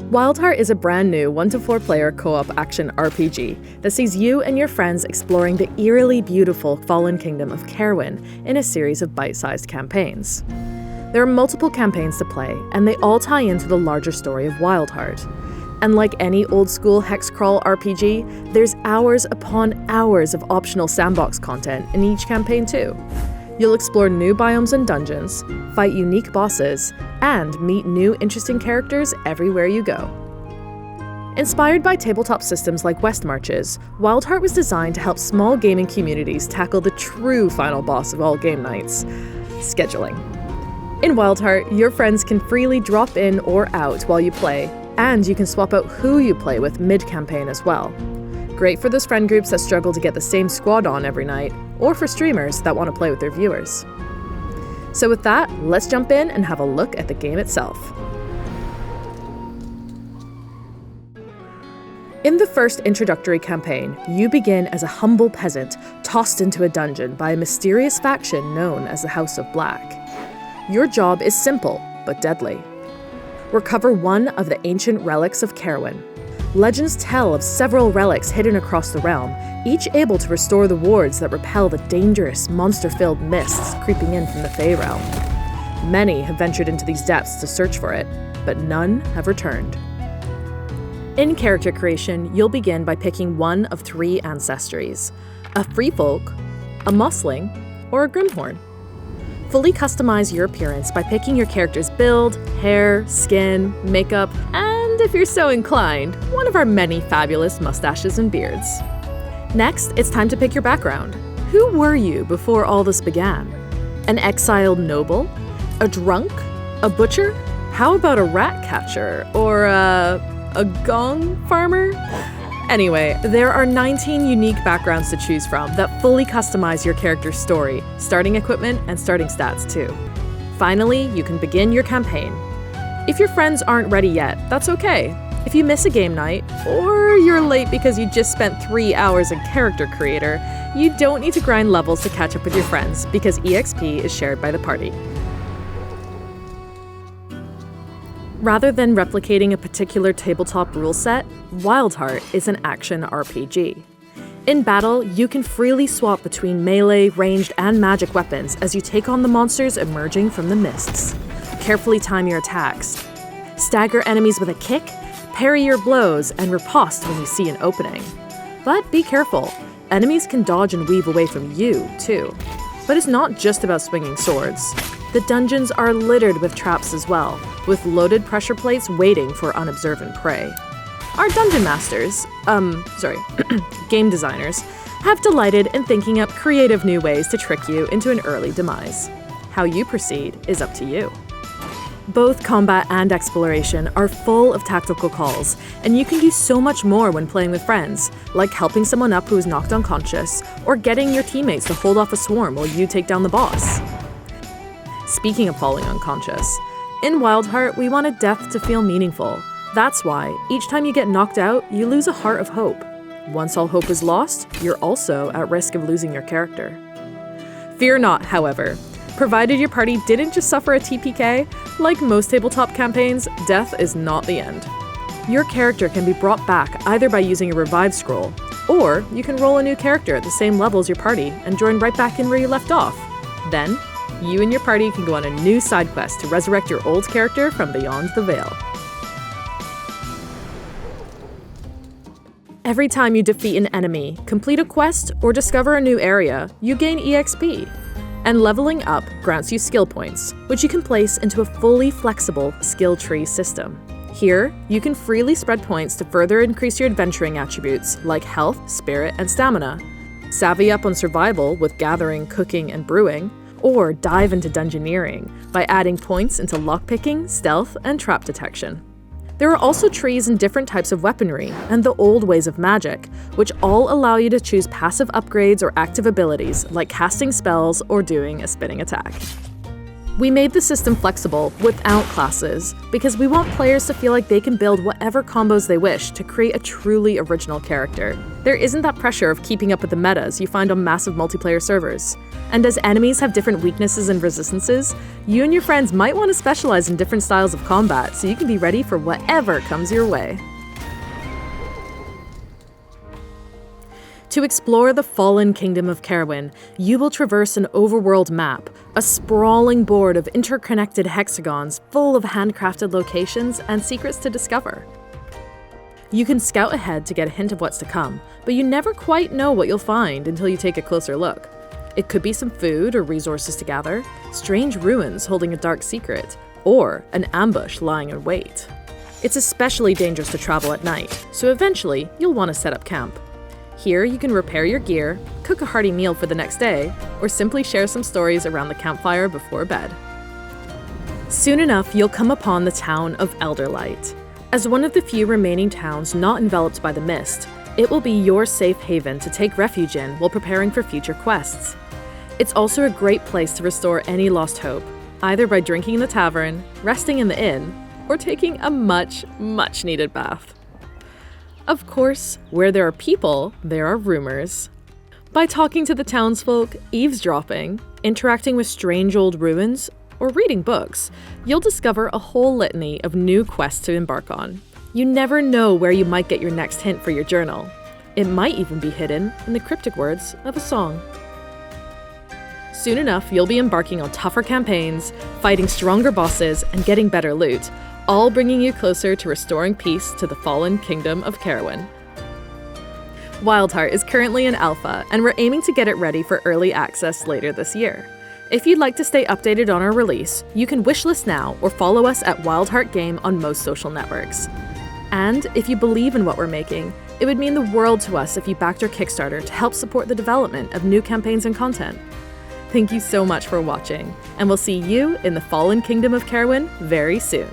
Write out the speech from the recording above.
Wyldheart is a brand new 1-to-4 player co-op action RPG that sees you and your friends exploring the eerily beautiful fallen kingdom of Caerwyn in a series of bite-sized campaigns. There are multiple campaigns to play, and they all tie into the larger story of Wyldheart. And like any old-school hex-crawl RPG, there's hours upon hours of optional sandbox content in each campaign too. You'll explore new biomes and dungeons, fight unique bosses, and meet new interesting characters everywhere you go. Inspired by tabletop systems like West Marches, Wyldheart was designed to help small gaming communities tackle the true final boss of all game nights: scheduling. In Wyldheart, your friends can freely drop in or out while you play, and you can swap out who you play with mid-campaign as well. Great for those friend groups that struggle to get the same squad on every night, or for streamers that want to play with their viewers. So with that, let's jump in and have a look at the game itself. In the first introductory campaign, you begin as a humble peasant tossed into a dungeon by a mysterious faction known as the House of Black. Your job is simple, but deadly. Recover one of the ancient relics of Caerwyn. Legends tell of several relics hidden across the realm, each able to restore the wards that repel the dangerous, monster-filled mists creeping in from the Fey realm. Many have ventured into these depths to search for it, but none have returned. In character creation, you'll begin by picking one of 3 ancestries: a free folk, a mossling, or a grimhorn. Fully customize your appearance by picking your character's build, hair, skin, makeup, and if you're so inclined, one of our many fabulous mustaches and beards. Next, it's time to pick your background. Who were you before all this began? An exiled noble? A drunk? A butcher? How about a rat catcher? Or a gong farmer? Anyway, there are 19 unique backgrounds to choose from that fully customize your character's story, starting equipment, and starting stats too. Finally, you can begin your campaign. If your friends aren't ready yet, that's okay. If you miss a game night, or you're late because you just spent 3 hours in Character Creator, you don't need to grind levels to catch up with your friends, because EXP is shared by the party. Rather than replicating a particular tabletop rule set, Wyldheart is an action RPG. In battle, you can freely swap between melee, ranged, and magic weapons as you take on the monsters emerging from the mists. Carefully time your attacks. Stagger enemies with a kick, parry your blows, and riposte when you see an opening. But be careful, enemies can dodge and weave away from you, too. But it's not just about swinging swords. The dungeons are littered with traps as well, with loaded pressure plates waiting for unobservant prey. Our dungeon masters, game designers, have delighted in thinking up creative new ways to trick you into an early demise. How you proceed is up to you. Both combat and exploration are full of tactical calls, and you can do so much more when playing with friends, like helping someone up who is knocked unconscious, or getting your teammates to hold off a swarm while you take down the boss. Speaking of falling unconscious, in Wyldheart we wanted death to feel meaningful. That's why, each time you get knocked out, you lose a heart of hope. Once all hope is lost, you're also at risk of losing your character. Fear not, however. Provided your party didn't just suffer a TPK, like most tabletop campaigns, death is not the end. Your character can be brought back either by using a revive scroll, or you can roll a new character at the same level as your party and join right back in where you left off. Then, you and your party can go on a new side quest to resurrect your old character from beyond the veil. Every time you defeat an enemy, complete a quest, or discover a new area, you gain EXP. And leveling up grants you skill points, which you can place into a fully flexible skill tree system. Here, you can freely spread points to further increase your adventuring attributes like health, spirit, and stamina, savvy up on survival with gathering, cooking, and brewing, or dive into dungeoneering by adding points into lockpicking, stealth, and trap detection. There are also trees and different types of weaponry, and the old ways of magic, which all allow you to choose passive upgrades or active abilities like casting spells or doing a spinning attack. We made the system flexible without classes because we want players to feel like they can build whatever combos they wish to create a truly original character. There isn't that pressure of keeping up with the metas you find on massive multiplayer servers. And as enemies have different weaknesses and resistances, you and your friends might want to specialize in different styles of combat so you can be ready for whatever comes your way. To explore the fallen Kingdom of Caerwyn, you will traverse an overworld map, a sprawling board of interconnected hexagons full of handcrafted locations and secrets to discover. You can scout ahead to get a hint of what's to come, but you never quite know what you'll find until you take a closer look. It could be some food or resources to gather, strange ruins holding a dark secret, or an ambush lying in wait. It's especially dangerous to travel at night, so eventually you'll want to set up camp. Here you can repair your gear, cook a hearty meal for the next day, or simply share some stories around the campfire before bed. Soon enough, you'll come upon the town of Wyldheart. As one of the few remaining towns not enveloped by the mist, it will be your safe haven to take refuge in while preparing for future quests. It's also a great place to restore any lost hope, either by drinking in the tavern, resting in the inn, or taking a much needed bath. Of course, where there are people, there are rumors. By talking to the townsfolk, eavesdropping, interacting with strange old ruins, or reading books, you'll discover a whole litany of new quests to embark on. You never know where you might get your next hint for your journal. It might even be hidden in the cryptic words of a song. Soon enough, you'll be embarking on tougher campaigns, fighting stronger bosses, and getting better loot, all bringing you closer to restoring peace to the fallen Kingdom of Caerwyn. Wyldheart is currently in alpha, and we're aiming to get it ready for early access later this year. If you'd like to stay updated on our release, you can wishlist now or follow us at Wyldheart Game on most social networks. And if you believe in what we're making, it would mean the world to us if you backed our Kickstarter to help support the development of new campaigns and content. Thank you so much for watching, and we'll see you in the fallen Kingdom of Caerwyn very soon.